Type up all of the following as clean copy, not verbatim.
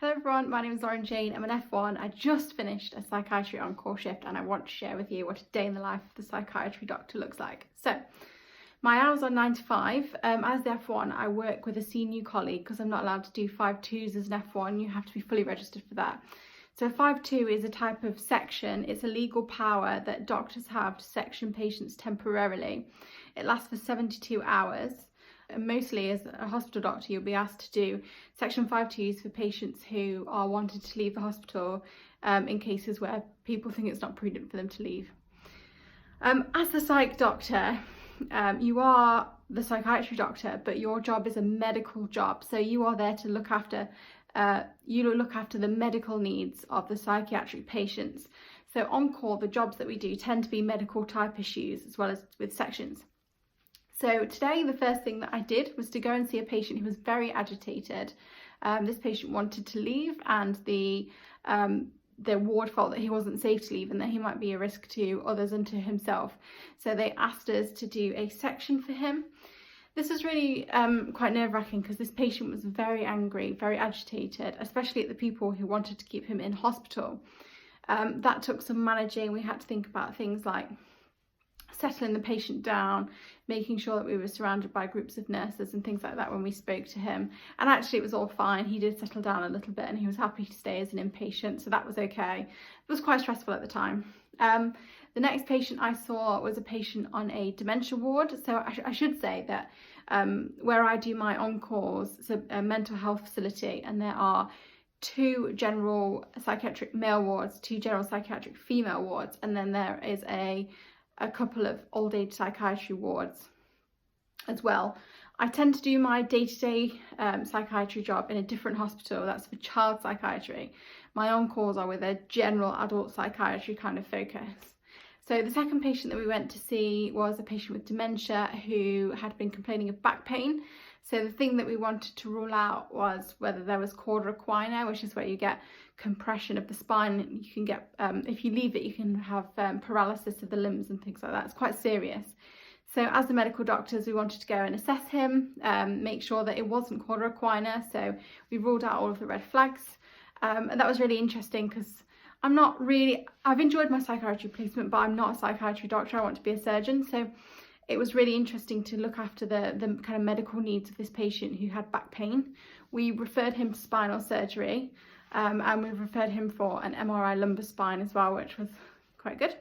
Hello everyone, my name is Lauren-Jane. I'm an F1. I just finished a psychiatry on-call shift and I want to share with you what a day in the life of the psychiatry doctor looks like. So, my hours are 9 to 5. As the F1, I work with a senior colleague because I'm not allowed to do 5-2s as an F1. You have to be fully registered for that. So 5-2 is a type of section. It's a legal power that doctors have to section patients temporarily. It lasts for 72 hours. And mostly as a hospital doctor, you'll be asked to do section 5-2s for patients who are wanted to leave the hospital in cases where people think it's not prudent for them to leave. As the psych doctor, you are the psychiatry doctor, but your job is a medical job. So you are there to look after the medical needs of the psychiatric patients. So on call, the jobs that we do tend to be medical type issues as well as with sections. So today, the first thing that I did was to go and see a patient who was very agitated. This patient wanted to leave, and the ward felt that he wasn't safe to leave and that he might be a risk to others and to himself. So they asked us to do a section for him. This was really quite nerve-wracking because this patient was very angry, very agitated, especially at the people who wanted to keep him in hospital. That took some managing. We had to think about things like settling the patient down, making sure that we were surrounded by groups of nurses and things like that when we spoke to him. And actually it was all fine. He did settle down a little bit and he was happy to stay as an inpatient, so that was okay. It was quite stressful at the time. The next patient I saw was a patient on a dementia ward. So I should say that where I do my on-calls, it's a mental health facility, and there are 2 general psychiatric male wards, 2 general psychiatric female wards, and then there is a couple of old age psychiatry wards as well. I tend to do my day-to-day psychiatry job in a different hospital. That's for child psychiatry. My on-calls are with a general adult psychiatry kind of focus. So the second patient that we went to see was a patient with dementia who had been complaining of back pain. So the thing that we wanted to rule out was whether there was cauda equina, which is where you get compression of the spine. You can get, if you leave it, you can have paralysis of the limbs and things like that. It's quite serious. So as the medical doctors, we wanted to go and assess him, make sure that it wasn't cauda equina. So we ruled out all of the red flags. And that was really interesting because I've enjoyed my psychiatry placement, but I'm not a psychiatry doctor. I want to be a surgeon. So it was really interesting to look after the kind of medical needs of this patient who had back pain. We referred him to spinal surgery, and we referred him for an MRI lumbar spine as well, which was quite good.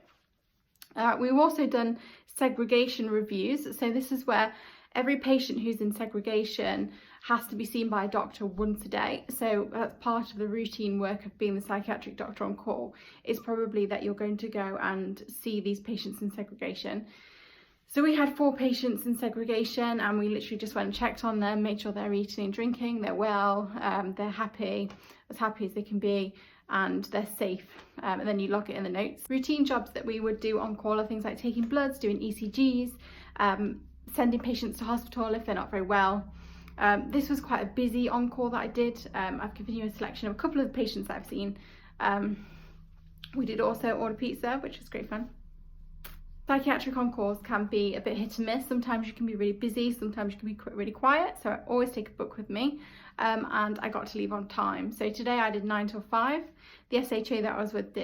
We've also done segregation reviews. So this is where every patient who's in segregation has to be seen by a doctor once a day. So that's part of the routine work of being the psychiatric doctor on call, is probably that you're going to go and see these patients in segregation. So we had 4 patients in segregation, and we literally just went and checked on them, made sure they're eating and drinking, they're well, they're happy as they can be, and they're safe. And then you log it in the notes. Routine jobs that we would do on call are things like taking bloods, doing ECGs, sending patients to hospital if they're not very well. This was quite a busy on call that I did. I've given you a selection of a couple of the patients that I've seen. We did also order pizza, which was great fun. Psychiatric on-calls can be a bit hit and miss. Sometimes you can be really busy, sometimes you can be really quiet. So I always take a book with me, and I got to leave on time. So today I did 9 till 5. The SHO that I was with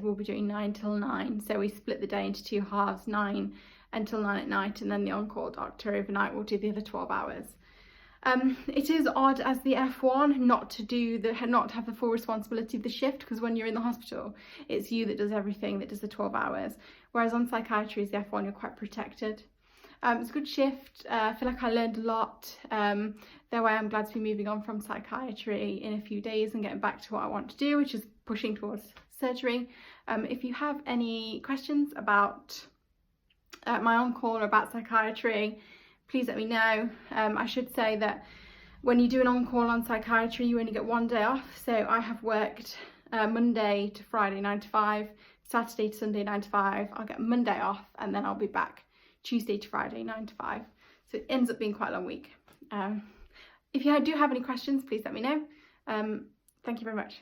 will be doing 9 till 9. So we split the day into 2 halves, 9 until 9 at night, and then the on-call doctor overnight will do the other 12 hours. It is odd as the F1 not to have the full responsibility of the shift, because when you're in the hospital, it's you that does everything, that does the 12 hours. Whereas on psychiatry as the F1, you're quite protected. It's a good shift. I feel like I learned a lot. Though I am glad to be moving on from psychiatry in a few days and getting back to what I want to do, which is pushing towards surgery. If you have any questions about my on-call or about psychiatry, please let me know. I should say that when you do an on-call on psychiatry, you only get 1 day off. So I have worked Monday to Friday 9 to 5, Saturday to Sunday 9 to 5. I'll get Monday off, and then I'll be back Tuesday to Friday 9 to 5. So it ends up being quite a long week. If you do have any questions, please let me know. Thank you very much.